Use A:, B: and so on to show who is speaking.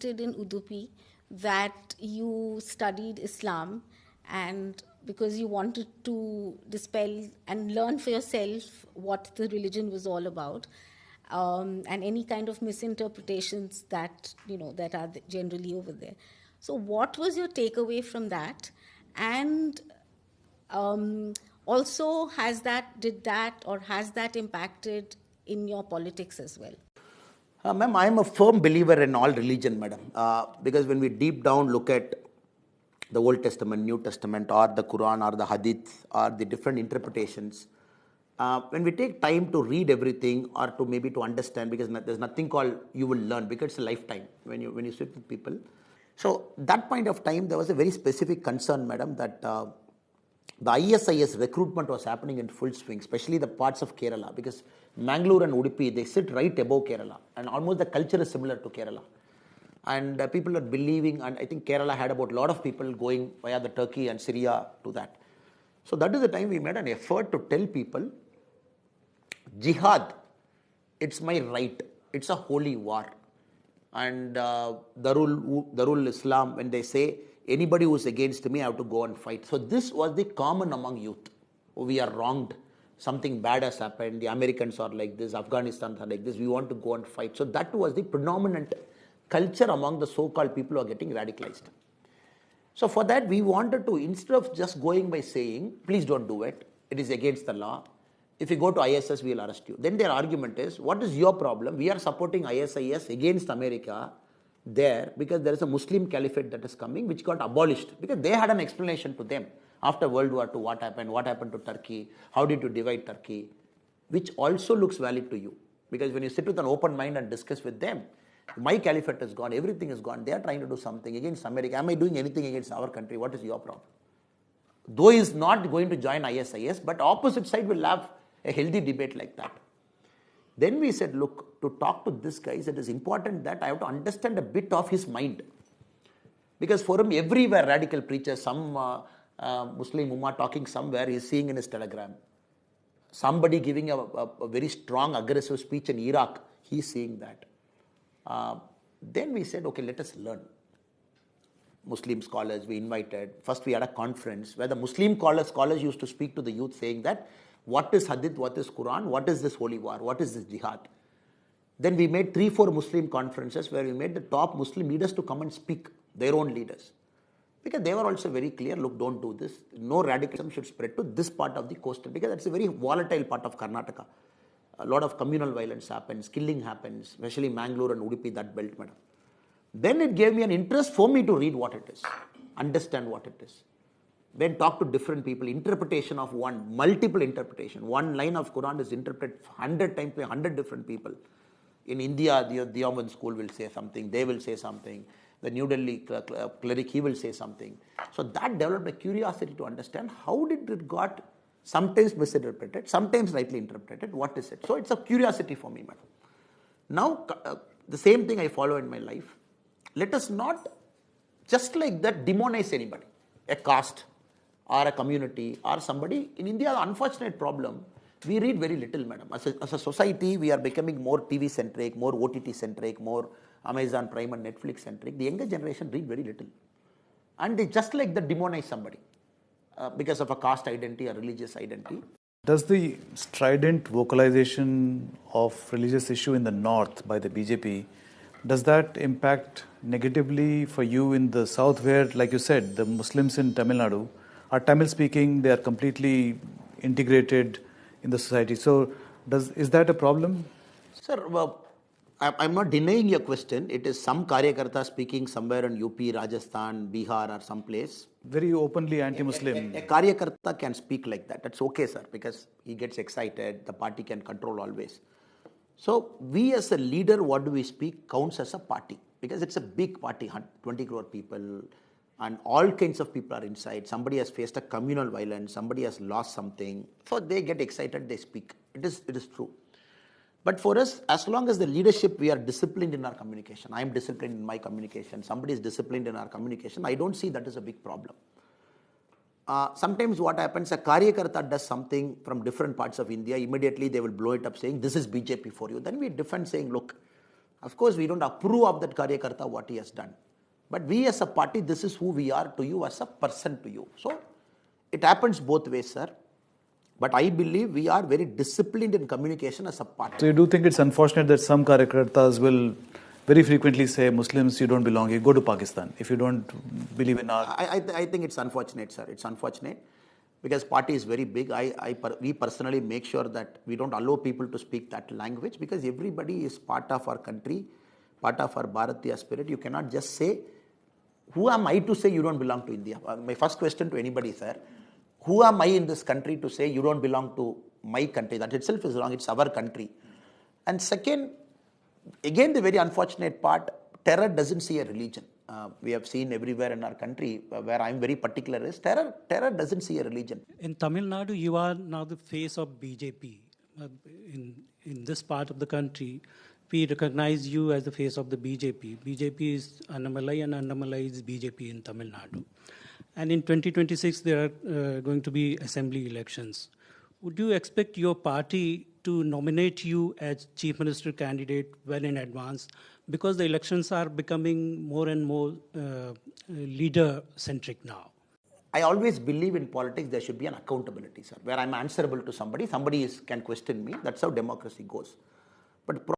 A: stated in Udupi that you studied Islam and because you wanted to dispel and learn for yourself what the religion was all about, and any kind of misinterpretations that that are generally over there. So, what was your takeaway from that? And also, has that impacted in your politics as well?
B: Ma'am, I am a firm believer in all religion, madam. Because when we deep down look at the Old Testament, New Testament, or the Quran, or the Hadith, or the different interpretations, when we take time to read everything or to maybe to understand, because there's nothing called you will learn, because it's a lifetime when you sit with people. So that point of time, there was a very specific concern, madam, that the ISIS recruitment was happening in full swing, especially the parts of Kerala, because Mangalore and Udupi, they sit right above Kerala, and almost the culture is similar to Kerala. And people are believing, and I think Kerala had about a lot of people going via the Turkey and Syria to that. So that is the time we made an effort to tell people, jihad, it's my right, it's a holy war. And Darul Islam, when they say, anybody who is against me, I have to go and fight. So this was the common among youth. We are wronged. Something bad has happened. The Americans are like this. Afghanistan are like this. We want to go and fight. So that was the predominant culture among the so-called people who are getting radicalized. So for that, we wanted to, instead of just going by saying, please don't do it, it is against the law. If you go to ISIS, we will arrest you. Then their argument is, what is your problem? We are supporting ISIS against America there because there is a Muslim caliphate that is coming which got abolished, because they had an explanation to them after World War II, what happened to Turkey, how did you divide Turkey, which also looks valid to you, because when you sit with an open mind and discuss with them, my caliphate is gone, everything is gone, they are trying to do something against America, am I doing anything against our country, what is your problem? Though he is not going to join ISIS, but opposite side will have a healthy debate like that. Then we said, look, to talk to this guy, it is important that I have to understand a bit of his mind. Because for him, everywhere radical preachers, some Muslim Ummah talking somewhere, he is seeing in his telegram. Somebody giving a very strong, aggressive speech in Iraq, he is seeing that. Then we said, okay, let us learn. Muslim scholars, we invited. First we had a conference where the Muslim scholars used to speak to the youth saying that, what is Hadith, what is Quran, what is this holy war, what is this jihad? Then we made 3-4 Muslim conferences where we made the top Muslim leaders to come and speak, their own leaders. Because they were also very clear, look, don't do this. No radicalism should spread to this part of the coastal, because that's a very volatile part of Karnataka. A lot of communal violence happens, killing happens, especially Mangalore and Udupi, that belt, madam. Then it gave me an interest for me to read what it is, understand what it is. Then talk to different people, interpretation of one, multiple interpretation. One line of Quran is interpreted 100 times by 100 different people. In India, the Deoband school will say something, they will say something. The New Delhi cleric, he will say something. So that developed a curiosity to understand how did it got sometimes misinterpreted, sometimes rightly interpreted, what is it? So it's a curiosity for me, madam. Now, the same thing I follow in my life. Let us not just like that demonize anybody, a caste or a community or somebody. In India, the unfortunate problem, we read very little, madam. As a society, we are becoming more TV centric, more OTT centric, more Amazon Prime and Netflix centric. The younger generation read very little. And they just like that demonize somebody because of a caste identity or religious identity.
C: Does the strident vocalization of religious issue in the north by the BJP, does that impact negatively for you in the south, where, like you said, the Muslims in Tamil Nadu are Tamil speaking, they are completely integrated in the society. So is that a problem?
B: Sir, I'm not denying your question. It is some Karyakarta speaking somewhere in UP, Rajasthan, Bihar or someplace.
C: Very openly anti-Muslim.
B: A Karyakarta can speak like that. That's okay, sir, because he gets excited. The party can control always. So we as a leader, what do we speak counts as a party, because it's a big party, 20 crore people, and all kinds of people are inside. Somebody has faced a communal violence, somebody has lost something. So they get excited, they speak. It is true. But for us, as long as the leadership, we are disciplined in our communication. I am disciplined in my communication. Somebody is disciplined in our communication. I don't see that as a big problem. Sometimes what happens, a Karyakarta does something from different parts of India, immediately they will blow it up saying, this is BJP for you. Then we defend saying, look, Of course, we don't approve of that Karyakarta, what he has done. But we as a party, this is who we are to you as a person to you. So, it happens both ways, sir. But I believe we are very disciplined in communication as a party.
C: So you do think it's unfortunate that some Karyakartas will very frequently say, Muslims, you don't belong here, go to Pakistan if you don't believe in our...
B: I think it's unfortunate, sir. It's unfortunate because party is very big. We personally make sure that we don't allow people to speak that language because everybody is part of our country, part of our Bharatiya spirit. You cannot just say, who am I to say you don't belong to India? My first question to anybody, sir, who am I in this country to say you don't belong to my country? That itself is wrong. It's our country. And second, again, the very unfortunate part, terror doesn't see a religion. We have seen everywhere in our country, where I'm very particular is, terror doesn't see a religion.
D: In Tamil Nadu, you are now the face of BJP. In this part of the country, we recognize you as the face of the BJP. BJP is Annamalai and Annamalai is BJP in Tamil Nadu. And in 2026, there are going to be assembly elections. Would you expect your party to nominate you as Chief Minister candidate well in advance? Because the elections are becoming more and more leader-centric now.
B: I always believe in politics there should be an accountability, sir. Where I'm answerable to somebody can question me. That's how democracy goes. But